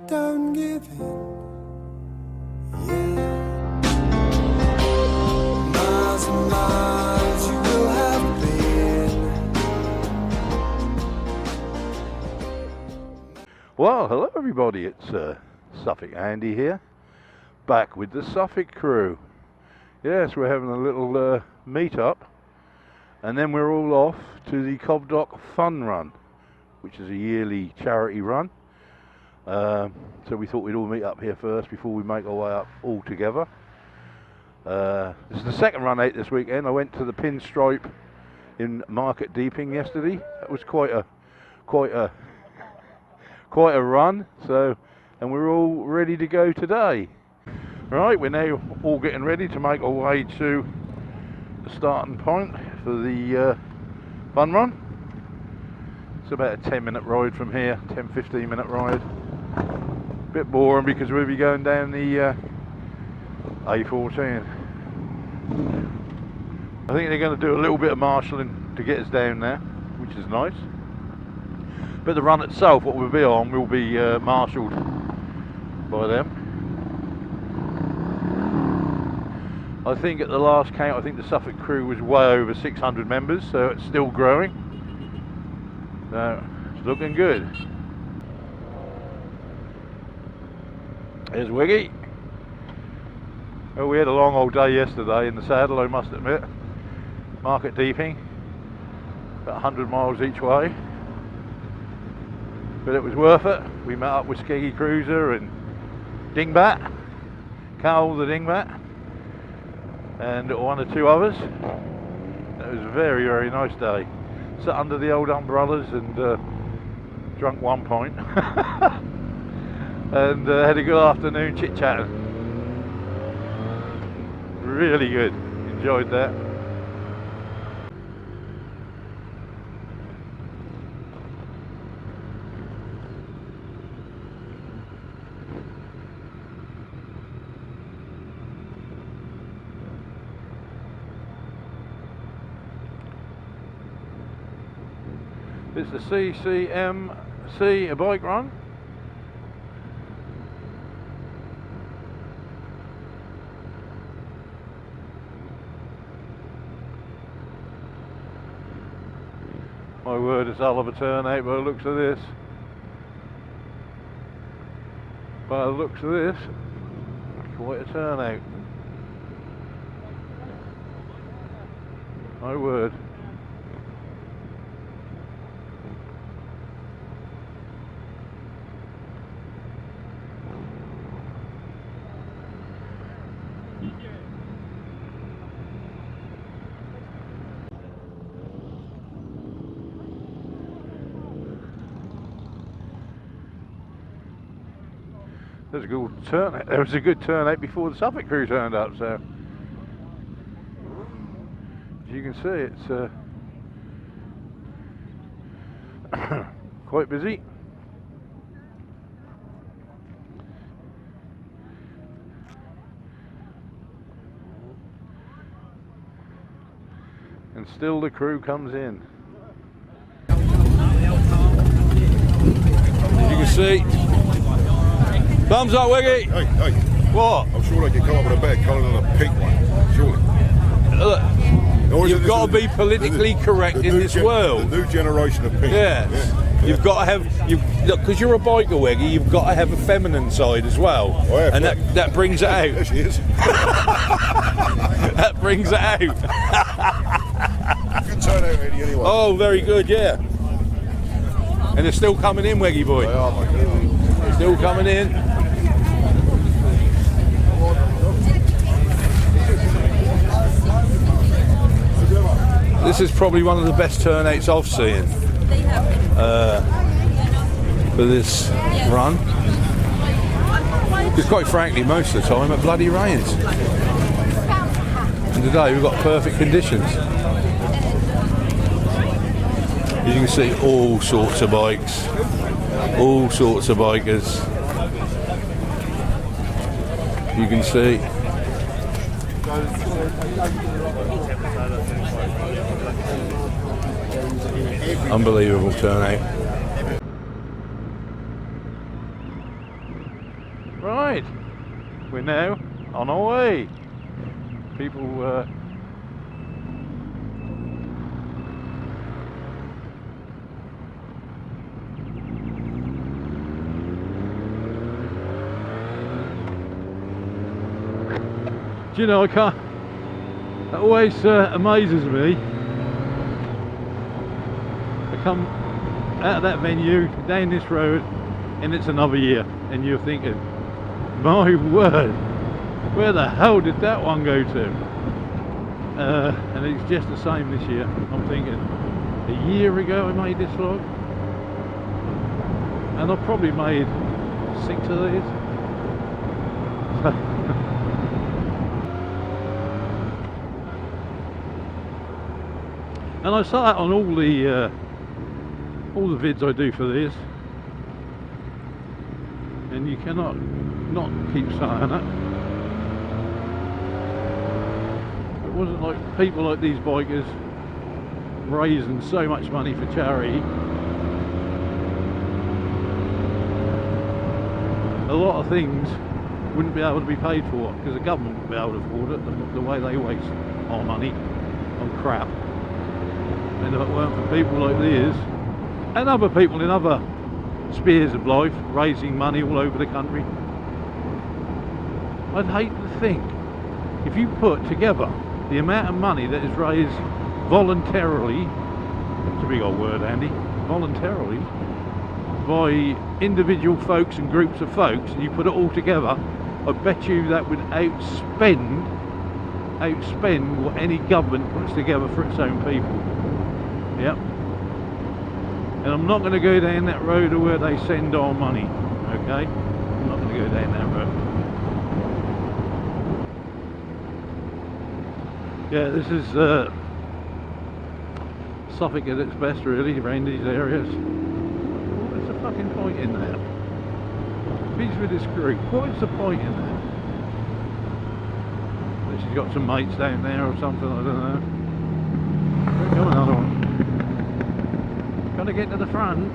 don't give in. Yeah. Miles and miles you will have been. Well, hello everybody, it's Suffolk Andy here, back with the Suffolk crew. Yes, we're having a little meet-up, and then we're all off to the Copdock Fun Run, which is a yearly charity run. So we thought we'd all meet up here first before we make our way up all together. This is the second run out this weekend. I went to the Pinstripe in Market Deeping yesterday. That was quite a run. So, and we're all ready to go today. Right, we're now all getting ready to make our way to the starting point for the fun run. It's about a 10-minute ride from here, 10-15 minute ride. Bit boring because we'll be going down the A14. I think they're going to do a little bit of marshalling to get us down there, which is nice. But the run itself, what we'll be on, will be marshalled by them. I think at the last count, I think the Suffolk crew was way over 600 members, so it's still growing. So, it's looking good. There's Wiggy. Well, we had a long old day yesterday in the saddle, I must admit. Market Deeping, about 100 miles each way. But it was worth it. We met up with Skeggy Cruiser and Dingbat, Carl the Dingbat, and one or two others. It was a very, very nice day. Sat under the old umbrellas and drunk one pint. And had a good afternoon chit-chatting. Really good. Enjoyed that. It's the CCMC, a bike run. My word, it's a hell of a turnout by the looks of this. By the looks of this, quite a turnout. My word. There was a good turnout. There was a good turnout before the Suffolk crew turned up. So, as you can see, it's quite busy. And still the crew comes in. As you can see. Thumbs up, Wiggy! Hey. What? I'm sure they can come up with a better colour than a pink one, surely. Look, you've got to be politically correct in this world. The new generation of pink. Yes. Yeah. You've got to have, look, because you're a biker, Wiggy, you've got to have a feminine side as well. Oh, yeah, and that brings it out. There she is. That brings it out. Good turnout, Eddie, anyway. Oh, very good, yeah. And they're still coming in, Wiggy boy. They are, mate. They're still coming in. This is probably one of the best turnouts I've seen for this run. Because quite frankly, most of the time it bloody rains. And today we've got perfect conditions. As you can see, all sorts of bikes, all sorts of bikers. You can see. Unbelievable turnout. Right, we're now on our way. People do you know, I can't, it always amazes me. I come out of that venue, down this road, and it's another year, and you're thinking, my word, where the hell did that one go to? And it's just the same this year. I'm thinking, a year ago I made this vlog, and I've probably made 6 of these. And I say that on all the vids I do for this, and you cannot not keep saying it. It wasn't like people like these bikers raising so much money for charity. A lot of things wouldn't be able to be paid for because the government wouldn't be able to afford it, the way they waste our money on crap. And if it weren't for people like these and other people in other spheres of life raising money all over the country, I'd hate to think, if you put together the amount of money that is raised voluntarily, that's a big old word, Andy, voluntarily, by individual folks and groups of folks, and you put it all together, I bet you that would outspend what any government puts together for its own people. Yep. And I'm not going to go down that road of where they send our money, okay? I'm not going to go down that road. Yeah, this is Suffolk at its best, really, around these areas. What's the fucking point in that? He's with this group. What is the point in that? She's got some mates down there or something, I don't know. Here come another one. Gotta get to the front.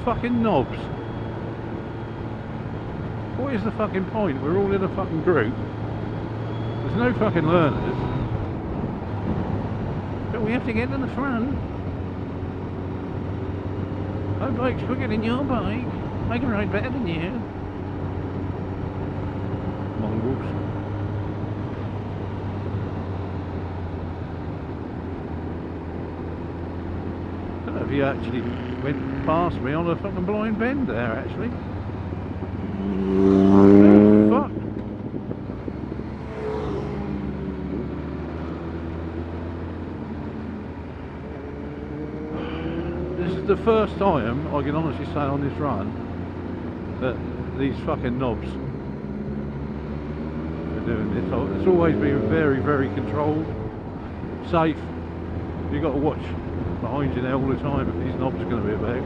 Fucking knobs. What is the fucking point? We're all in a fucking group. There's no fucking learners. But we have to get to the front. My bike's quicker than your bike. I can ride better than you. Mongrels. I don't know if you actually went past me on a fucking blind bend there, actually. Oh, fuck. This is the first time, I can honestly say on this run, that these fucking knobs are doing this. It's always been very, very controlled, safe. You've got to watch behind you there all the time if these knobs are going to be about.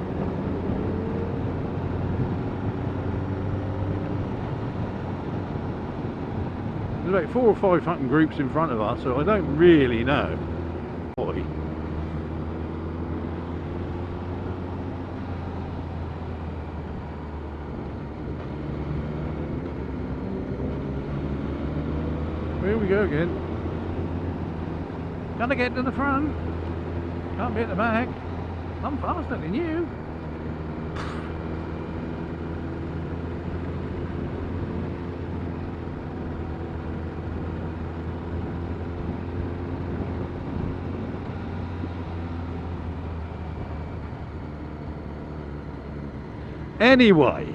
There's about 4 or 5 fucking groups in front of us, so I don't really know. Boy. Here we go again. Gotta get to the front. Can't be at the back. I'm faster than you. Anyway,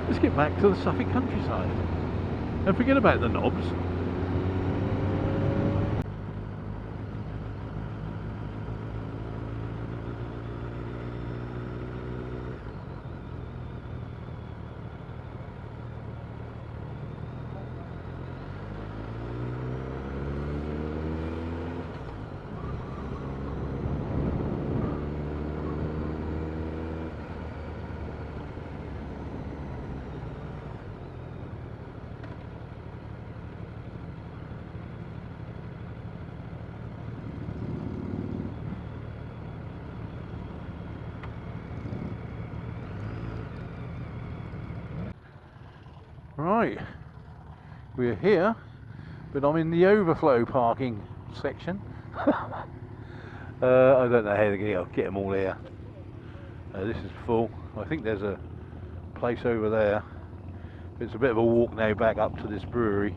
let's get back to the Suffolk countryside and forget about the knobs. Right, we're here, but I'm in the overflow parking section. I don't know how they're going to get them all here. This is full. I think there's a place over there. It's a bit of a walk now back up to this brewery.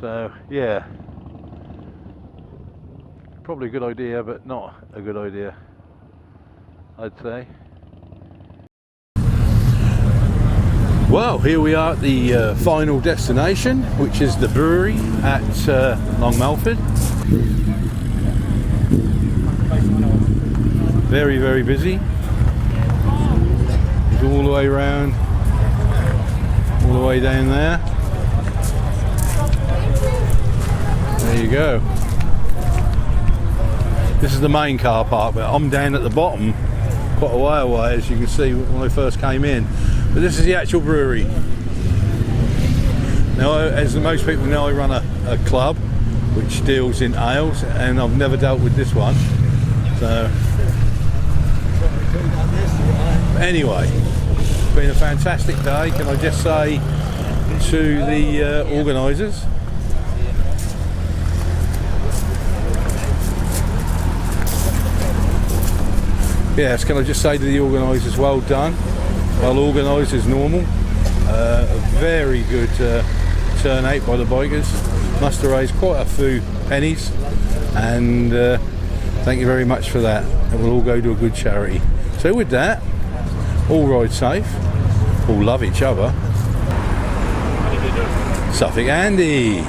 So yeah, probably a good idea, but not a good idea, I'd say. Well, here we are at the final destination, which is the brewery at Long Melford. Very, very busy. It's all the way around, all the way down there. There you go. This is the main car park, but I'm down at the bottom quite a way away, as you can see when I first came in. But this is the actual brewery. Now, as most people know, I run a club which deals in ales, and I've never dealt with this one. So anyway, it's been a fantastic day, can I just say to the organisers. Yes, can I just say to the organisers, well done, well organised as normal. A very good turnout by the bikers, must have raised quite a few pennies, and thank you very much for that. It will all go to a good charity. So with that, all ride safe, all love each other. Suffolk Andy.